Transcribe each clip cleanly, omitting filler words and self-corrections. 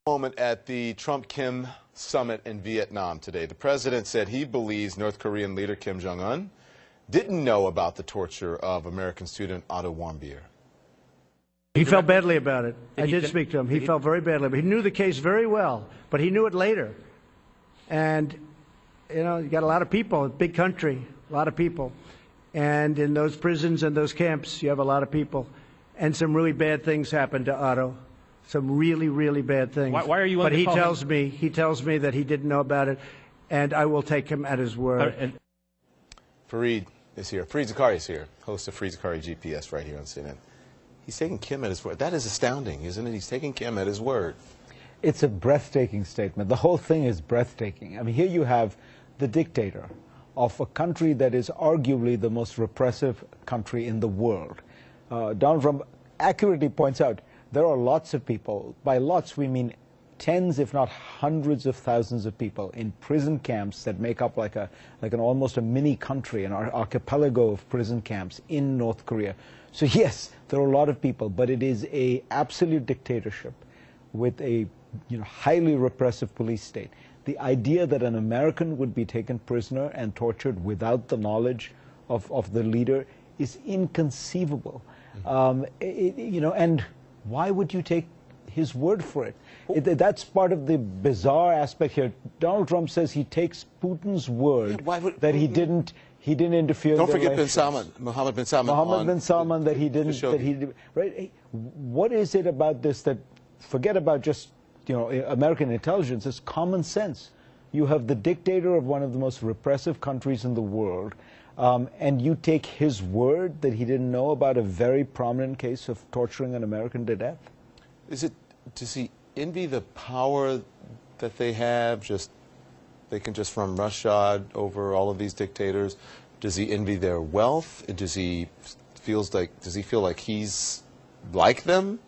Moment at the Trump-Kim summit in Vietnam today. The president said he believes North Korean leader Kim Jong Un didn't know about the torture of American student Otto Warmbier. He felt badly about it. I did speak to him. He felt very badly. But he knew the case very well, but he knew it later. And, you know, you got a lot of people, a big country, a lot of people. And in those prisons and those camps, you have a lot of people. And some really bad things happened to Otto. Some really, really bad things. Why are you? But he tells me that he didn't know about it, and I will take him at his word. Fareed is here. Fareed Zakaria is here, host of Fareed Zakaria GPS right here on CNN. He's taking Kim at his word. That is astounding, isn't it? He's taking Kim at his word. It's a breathtaking statement. The whole thing is breathtaking. I mean, here you have the dictator of a country that is arguably the most repressive country in the world. Donald Trump accurately points out there are lots of people, by lots we mean tens if not hundreds of thousands of people in prison camps that make up like an almost a mini country, an archipelago of prison camps in North Korea. So yes, there are a lot of people, but it is a absolute dictatorship with a highly repressive police state. The idea that an American would be taken prisoner and tortured without the knowledge of the leader is inconceivable. And why would you take his word for it? That's part of the bizarre aspect here. Donald Trump says he takes Putin's word that he didn't interfere. Don't forget bin Salman, Mohammed bin Salman. Mohammed bin Salman that he didn't. Right? What is it about this that, forget about just American intelligence? It's common sense. You have the dictator of one of the most repressive countries in the world. And you take his word that he didn't know about a very prominent case of torturing an American to death? Does he envy the power that they have? They can just run roughshod over all of these dictators. Does he envy their wealth? Does he feel like he's like them?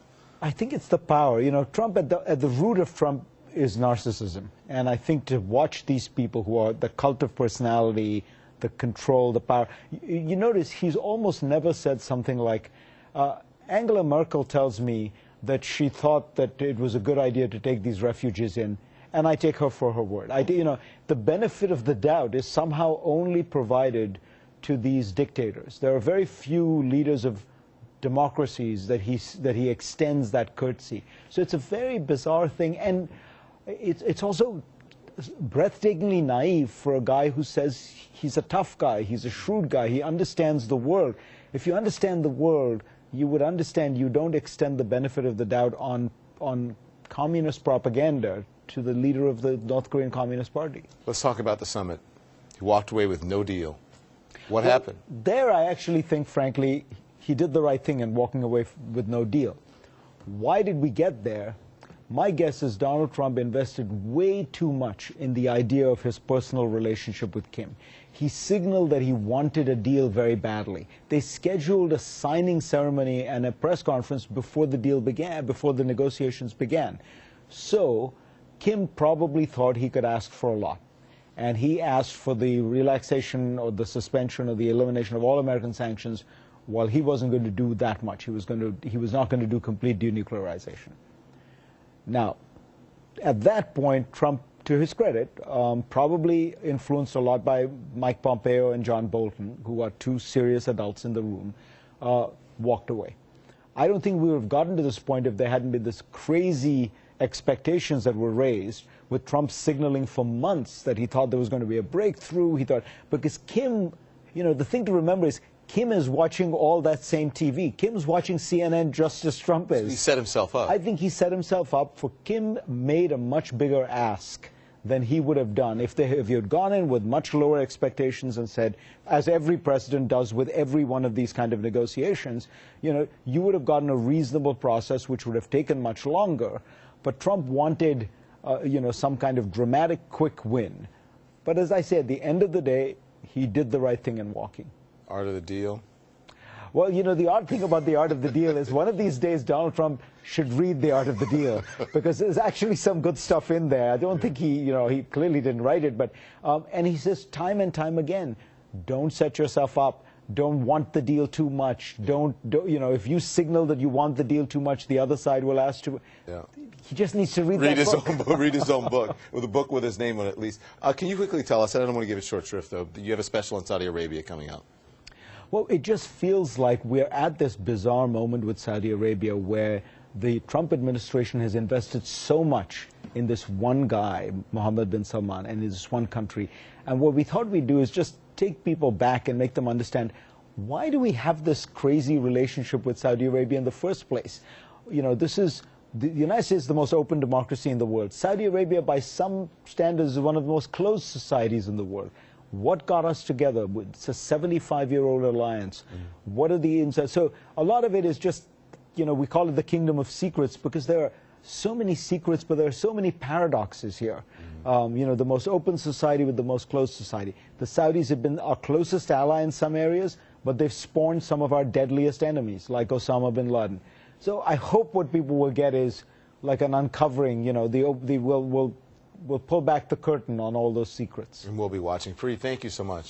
I think it's the power. Trump at the root of Trump is narcissism, and I think to watch these people who are the cult of personality, the control, the power. You notice he's almost never said something like, Angela Merkel tells me that she thought that it was a good idea to take these refugees in, and I take her for her word. The benefit of the doubt is somehow only provided to these dictators. There are very few leaders of democracies that he extends that courtesy. So it's a very bizarre thing, and it's also breathtakingly naive for a guy who says he's a tough guy, he's a shrewd guy, he understands the world. If you understand the world, you would understand you don't extend the benefit of the doubt on communist propaganda to the leader of the North Korean Communist Party. Let's talk about the summit. He walked away with no deal. What happened? There I actually think, frankly, he did the right thing in walking away with no deal. Why did we get there? My guess is Donald Trump invested way too much in the idea of his personal relationship with Kim. He signaled that he wanted a deal very badly. They scheduled a signing ceremony and a press conference before the deal began, before the negotiations began. So Kim probably thought he could ask for a lot. And he asked for the relaxation or the suspension or the elimination of all American sanctions, while he wasn't going to do that much. He was not going to do complete denuclearization. Now, at that point, Trump, to his credit, probably influenced a lot by Mike Pompeo and John Bolton, who are two serious adults in the room, walked away. I don't think we would have gotten to this point if there hadn't been this crazy expectations that were raised, with Trump signaling for months that he thought there was going to be a breakthrough. He thought, because Kim, the thing to remember is, Kim is watching all that same TV. Kim's watching CNN just as Trump is. So he set himself up. I think he set himself up. For Kim made a much bigger ask than he would have done if he had gone in with much lower expectations and said, as every president does with every one of these kind of negotiations, you would have gotten a reasonable process which would have taken much longer. But Trump wanted, some kind of dramatic, quick win. But as I say, at the end of the day, he did the right thing in walking. Art of the deal? Well, the odd thing about the art of the deal is one of these days Donald Trump should read the art of the deal, because there's actually some good stuff in there. I don't think he clearly didn't write it, but and he says time and time again, don't set yourself up. don't want the deal too much. Don't you know, if you signal that you want the deal too much, the other side will ask to. Yeah. He just needs to read his that book. own book. Read his own book, with a book with his name on it at least. Can you quickly tell us, and I don't want to give it short shrift, though, you have a special on Saudi Arabia coming out. Well, it just feels like we're at this bizarre moment with Saudi Arabia where the Trump administration has invested so much in this one guy, Mohammed bin Salman, and in this one country. And what we thought we'd do is just take people back and make them understand, why do we have this crazy relationship with Saudi Arabia in the first place? You know, this is, the United States is the most open democracy in the world. Saudi Arabia, by some standards, is one of the most closed societies in the world. What got us together? It's a 75-year-old alliance. What are the insights? So a lot of it is just, you know, we call it the kingdom of secrets because there are so many secrets, but there are so many paradoxes here. You know, the most open society with the most closed society. The Saudis have been our closest ally in some areas, but they've spawned some of our deadliest enemies, like Osama bin Laden. So I hope what people will get is like an uncovering, you know, we'll pull back the curtain on all those secrets. And we'll be watching. Free, thank you so much.